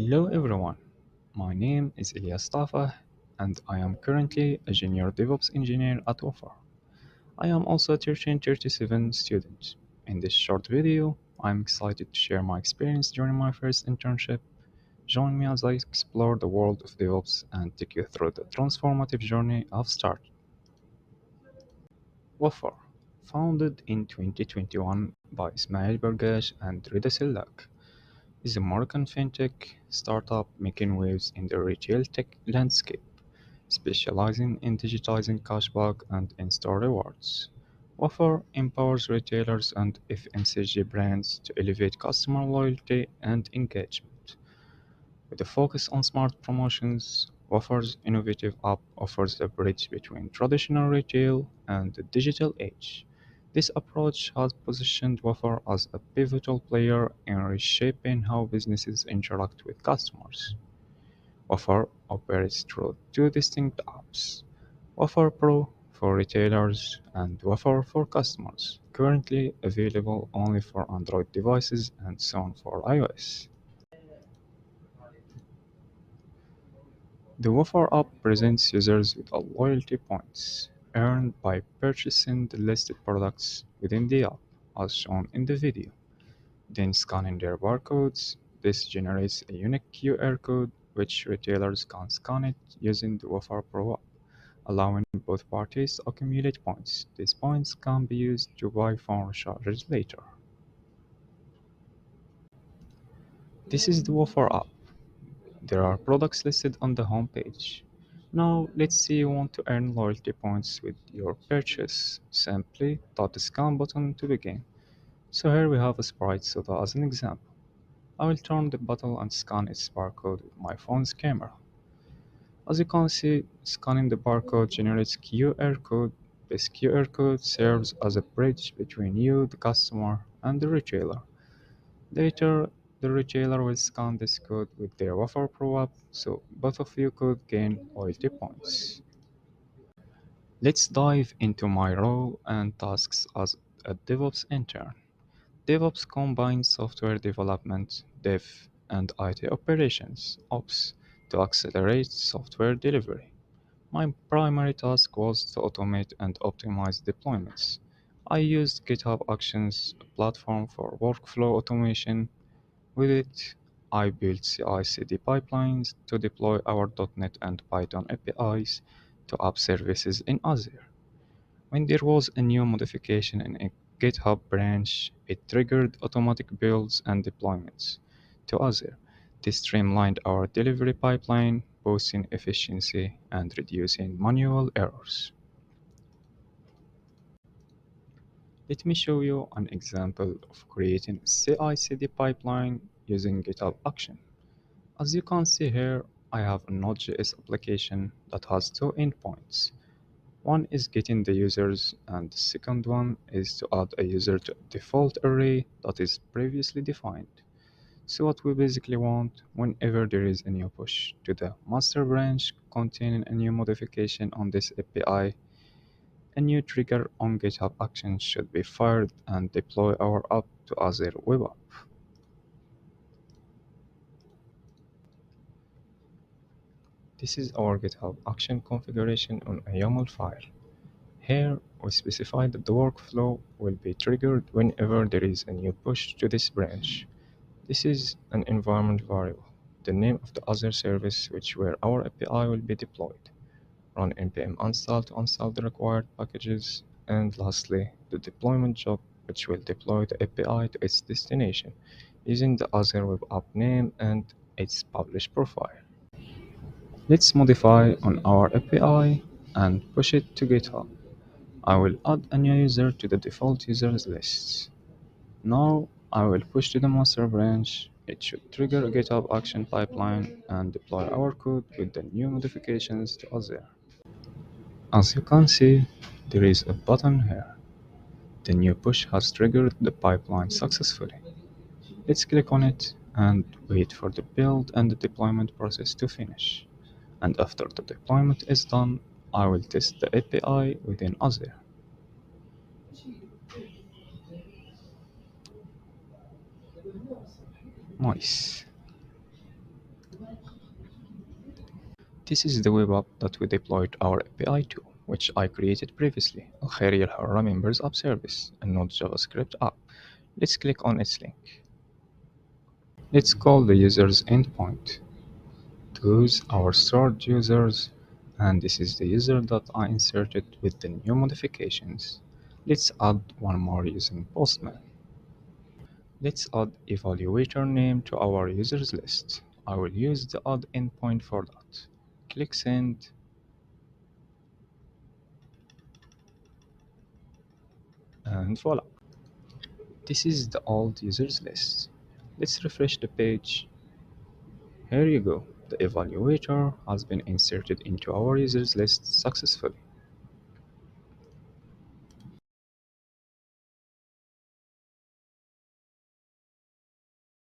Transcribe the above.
Hello everyone, my name is Ilyas Tafa and I am currently a junior DevOps engineer at Wafa. I am also a 1337 student. In this short video, I'm excited to share my experience during my first internship. Join me as I explore the world of DevOps and take you through the transformative journey I've started. Wafa, founded in 2021 by Ismail Bergash and Rida Silak, is a Moroccan fintech startup making waves in the retail tech landscape, specializing in digitizing cashback and in-store rewards. Wafer empowers retailers and FMCG brands to elevate customer loyalty and engagement. With a focus on smart promotions, Wafer's innovative app offers a bridge between traditional retail and the digital age. This approach has positioned Wafer as a pivotal player in reshaping how businesses interact with customers. Wafer operates through two distinct apps: Wafer Pro for retailers and Wafer for customers, currently available only for Android devices and soon for iOS. The Wafar app presents users with loyalty points earned by purchasing the listed products within the app, as shown in the video. Then scanning their barcodes, this generates a unique QR code which retailers can scan it using the Wafar Pro app, allowing both parties to accumulate points. These points can be used to buy phone chargers later. This is the Wafar app. There are products listed on the home page. Now let's say you want to earn loyalty points with your purchase. Simply tap the scan button to begin. So here we have a Sprite soda as an example. I will turn the bottle and scan its barcode with my phone's camera. As you can see, scanning the barcode generates QR code. This QR code serves as a bridge between you, the customer, and the retailer. Later, the retailer will scan this code with their Wafer Pro app, so both of you could gain loyalty points. Let's dive into my role and tasks as a DevOps intern. DevOps combines software development, dev, and IT operations, ops, to accelerate software delivery. My primary task was to automate and optimize deployments. I used GitHub Actions, a platform for workflow automation. With it, I built CI/CD pipelines to deploy our .NET and Python APIs to app services in Azure. When there was a new modification in a GitHub branch, it triggered automatic builds and deployments to Azure. This streamlined our delivery pipeline, boosting efficiency and reducing manual errors. Let me show you an example of creating a CI/CD pipeline using GitHub Action. As you can see here, I have a Node.js application that has two endpoints. One is getting the users, and the second one is to add a user to a default array that is previously defined. So what we basically want, whenever there is a new push to the master branch containing a new modification on this API, a new trigger on GitHub Actions should be fired and deploy our app to Azure Web App. This is our GitHub Action configuration on a YAML file. Here, we specify that the workflow will be triggered whenever there is a new push to this branch. This is an environment variable, the name of the other service which where our API will be deployed. Run npm install to install the required packages, and lastly, the deployment job which will deploy the API to its destination using the Azure Web App name and its publish profile. Let's modify on our API and push it to GitHub. I will add a new user to the default users list. Now I will push to the master branch. It should trigger a GitHub action pipeline and deploy our code with the new modifications to Azure. As you can see, there is a button here. The new push has triggered the pipeline successfully. Let's click on it and wait for the build and the deployment process to finish. And after the deployment is done, I will test the API within Azure. Nice. This is the web app that we deployed our API to, which I created previously. الخيرية الحرة members app service, a Node JavaScript app. Let's click on its link. Let's call the user's endpoint. Choose our stored users, and this is the user that I inserted with the new modifications. Let's add one more using Postman. Let's add evaluator name to our users list. I will use the add endpoint for that. Click send, and voila. This is the old users list. Let's refresh the page. Here you go. The evaluator has been inserted into our users list successfully.